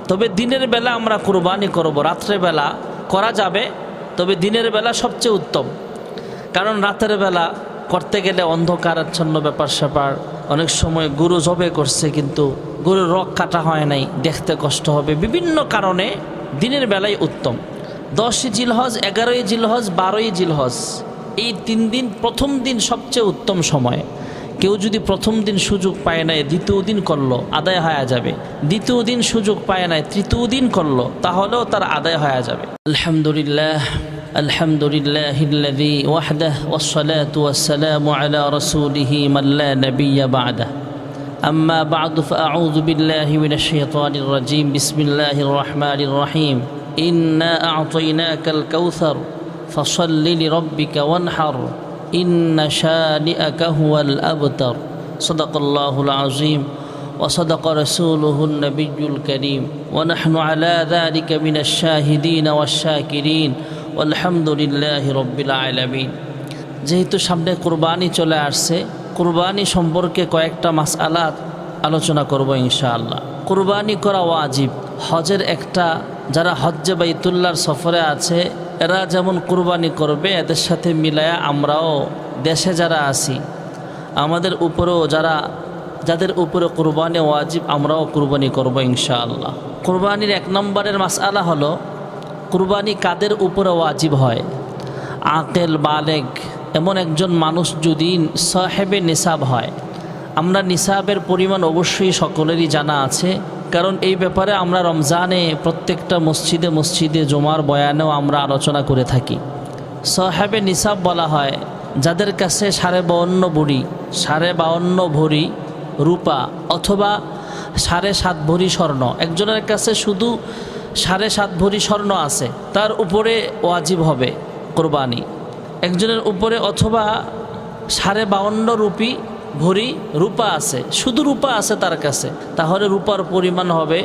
তবে দিনের বেলা আমরা কুরবানি করব। রাত্রে বেলা করা যাবে, তবে দিনের বেলা সবচেয়ে উত্তম। কারণ রাতের বেলা করতে গেলে অন্ধকারাচ্ছন্ন ব্যাপার স্যাপার, অনেক সময় গরু জবে করছে কিন্তু গরুর রগ কাটা হয় নাই, দেখতে কষ্ট হবে, বিভিন্ন কারণে দিনের বেলায় উত্তম। 10ই জিলহজ, 11ই জিলহজ, 12ই জিলহজ, এই 3 দিন প্রথম দিন সবচেয়ে উত্তম সময়। কেউ যদি প্রথম দিন সুযোগ পায় নাই, দ্বিতীয় দিন করলো, আদায় হয়ে যাবে। দ্বিতীয় দিন সুযোগ পায় নাই, তৃতীয় দিন করলো, তাহলেও তার আদায় হয়ে যাবে। আলহামদুলিল্লাহ, আলহামদুলিল্লাহিল্লাযী ওয়াহদাহু ওয়াসসালাতু ওয়াসসালামু আলা রাসূলিহি মান লা নাবিয়্যা বা'দাহু। আম্মা বা'দু ফাআউযু বিল্লাহি মিনাশ শাইতানির রাজীম। বিসমিল্লাহির রাহমানির রহিম। ইন্না আ'তাইনাকাল কাউসার ফাসাল্লি লিরাব্বিকা ওয়ানহার ইন্না শানিআকা হুয়াল আবতার। সাদাকাল্লাহুল আযীম ওয়া সাদাকা রাসূলুহুন নাবিয়্যুল কারীম ওয়া নাহনু আলা যালিকা মিনাশ শাহিদিন ওয়াশ শাকিরিন আলহামদুলিল্লাহি রাব্বিল আলামিন। যেহেতু সামনে কুরবানি চলে আসছে, কুরবানি সম্পর্কে কয়েকটা মাসআলা আলোচনা করব ইনশাআল্লাহ। কুরবানি করা ওয়াজিব। হজের একটা, যারা হজ্জে বাইতুল্লাহর সফরে আছে এরা যেমন কুরবানি করবে, এদের সাথে মিলায়া আমরাও দেশে যারা আছি আমাদের উপরেও যাদের উপরে কুরবানি ওয়াজিব আমরাও কুরবানি করব ইনশাআল্লাহ। কুরবানির 1 নম্বরের মাসআলা হলো কুরবানি কাদের উপরে ওয়াজিব হয়। আকেল বালেগ এমন একজন মানুষ যদি সাহেবে নিসাব হয়। আমরা নিসাবের পরিমাণ অবশ্যই সকলেরই জানা আছে, কারণ এই ব্যাপারে আমরা রমজানে প্রত্যেকটা মসজিদে মসজিদে জুমার বয়ানেও আমরা আলোচনা করে থাকি। সাহেবে নিসাব বলা হয় যাদের কাছে 52.5 ভরি রূপা অথবা 7.5 ভরি স্বর্ণ। একজনের কাছে শুধু 7.5 ভরি স্বর্ণ আছে, তার উপরে ওয়াজিব হবে কুরবানি। একজনের উপরে অথবা 52.5 ভরি রূপা আছে, শুধু রূপা আছে তার কাছে, তাহলে রূপার পরিমাণ হবে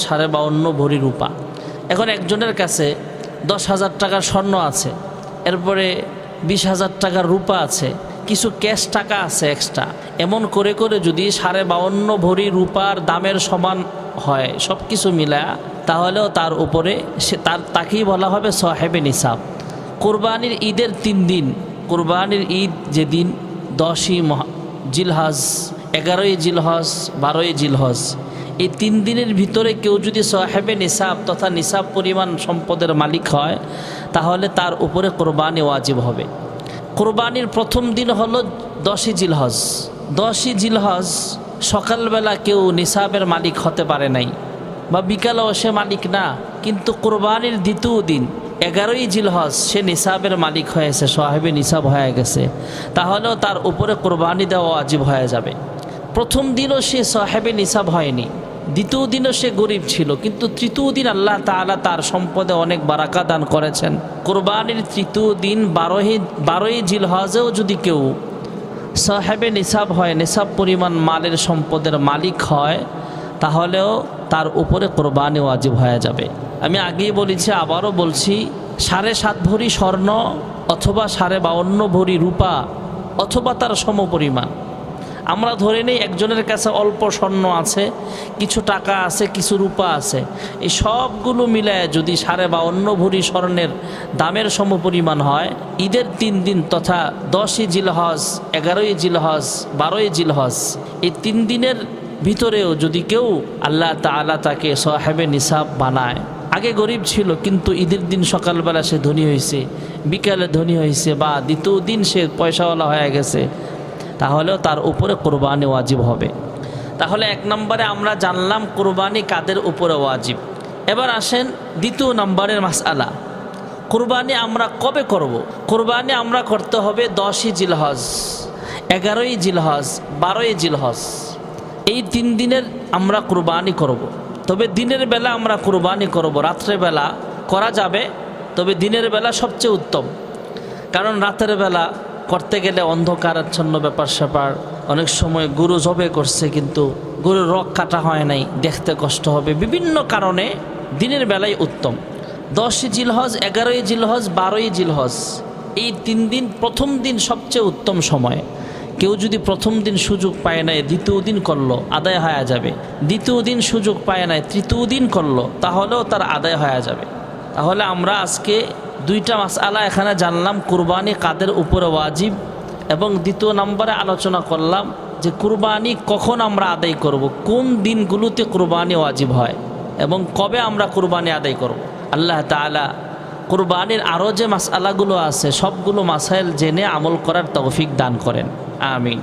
52.5 ভরি রূপা। এখন একজনের কাছে 10,000 টাকার স্বর্ণ আছে, এরপরে 20,000 টাকার রূপা আছে, কিছু ক্যাশ টাকা আছে এক্সট্রা, এমন করে করে যদি 52.5 ভরি রূপার দামের সমান হয় সব কিছু মিলা, তাহলেও তার উপরে তাকেই বলা হবে সাহেবে নিসাব। কুরবানির ঈদের 3 দিন, কুরবানির ঈদ যেদিন 10ই জিলহজ, 11ই জিলহজ, 12ই জিলহজ, এই 3 দিনের ভিতরে কেউ যদি সাহেবে নিসাব তথা নিসাব পরিমাণ সম্পদের মালিক হয় তাহলে তার উপরে কুরবানি ওয়াজিব হবে। কুরবানির প্রথম দিন হলো 10ই জিলহজ। 10ই জিলহজ সকালবেলা কেউ নিসাবের মালিক হতে পারে নাই বা বিকালেও সে মালিক না, কিন্তু কুরবানির দ্বিতীয় দিন 11ই জিলহজ সে নিসাবের মালিক হয়েছে, সাহেবে নিসাব হয়ে গেছে, তাহলেও তার উপরে কুরবানি দেওয়া ওয়াজিব হয়ে যাবে। প্রথম দিনও সে সাহেবে নিসাব হয়নি, দ্বিতীয় দিনও সে গরিব ছিল, কিন্তু তৃতীয় দিন আল্লাহ তাআলা তার সম্পদে অনেক বারাকা দান করেছেন। কুরবানির তৃতীয় দিন 12ই জিলহজেও যদি কেউ সাহেবে নিসাব হয়, নিসাব পরিমাণ মালের সম্পদের মালিক হয়, তাহলেও তার উপরে কুরবানি ওয়াজিব হয়ে যাবে। আমি আগেই বলেছি, আবারও বলছি, 7.5 ভরি স্বর্ণ অথবা 52.5 ভরি রূপা অথবা তার সমপরিমাণ। আমরা ধরে নেই একজনের কাছে অল্প স্বর্ণ আছে, কিছু টাকা আছে, কিছু রূপা আছে, এই সবগুলো মিলায় যদি 52.5 ভরি স্বর্ণের দামের সমপরিমাণ হয়, ঈদের 3 দিন তথা 10ই জিলহজ, 11ই জিলহজ, 12ই জিলহজ, এই 3 দিনের ভিতরেও যদি কেউ আল্লাহ তাআলা তাকে সাহেবে নিসাব বানায়, আগে গরিব ছিল কিন্তু ঈদের দিন সকালবেলা সে ধনী হয়েছে, বিকালে ধনী হয়েছে, বা দ্বিতীয় দিন সে পয়সাওয়ালা হয়ে গেছে, তাহলেও তার উপরে কুরবানি ওয়াজিব হবে। তাহলে 1 নম্বরে আমরা জানলাম কুরবানি কাদের উপরে ওয়াজিব। এবার আসেন 2 নম্বরের মাসআলা, কুরবানি আমরা কবে করব। কুরবানি আমরা করতে হবে 10ই জিলহজ, 11ই জিলহজ, 12ই জিলহজ, এই 3 দিনের আমরা কুরবানি করব। তবে দিনের বেলা আমরা কুরবানি করব, রাত্রে বেলা করা যাবে, তবে দিনের বেলা সবচেয়ে উত্তম। কারণ রাতের বেলা করতে গেলে অন্ধকারাচ্ছন্ন ব্যাপার স্যাপার, অনেক সময় গরু জবে করছে কিন্তু গরুর রগ কাটা হয় নাই, দেখতে কষ্ট হবে, বিভিন্ন কারণে দিনের বেলায় উত্তম। 10ই জিলহজ, 11ই জিলহজ, 12ই জিলহজ, এই 3 দিন প্রথম দিন সবচেয়ে উত্তম সময়। কেউ যদি প্রথম দিন সুযোগ পায় নাই, দ্বিতীয় দিন করলো, আদায় হয়ে যাবে। দ্বিতীয় দিন সুযোগ পায় নাই, তৃতীয় দিন করলো, তাহলেও তার আদায় হয়ে যাবে। তাহলে আমরা আজকে দুইটা মাসআলা এখানে জানলাম, কুরবানি কাদের উপরে ওয়াজিব, এবং দ্বিতীয় নম্বরে আলোচনা করলাম যে কুরবানি কখন আমরা আদায় করব, কোন দিনগুলোতে কুরবানি ওয়াজিব হয় এবং কবে আমরা কুরবানি আদায় করব। আল্লাহ তাআলা কুরবানির আরও যে মাসআলাগুলো আছে সবগুলো মাসাইল জেনে আমল করার তৌফিক দান করেন। আমিন।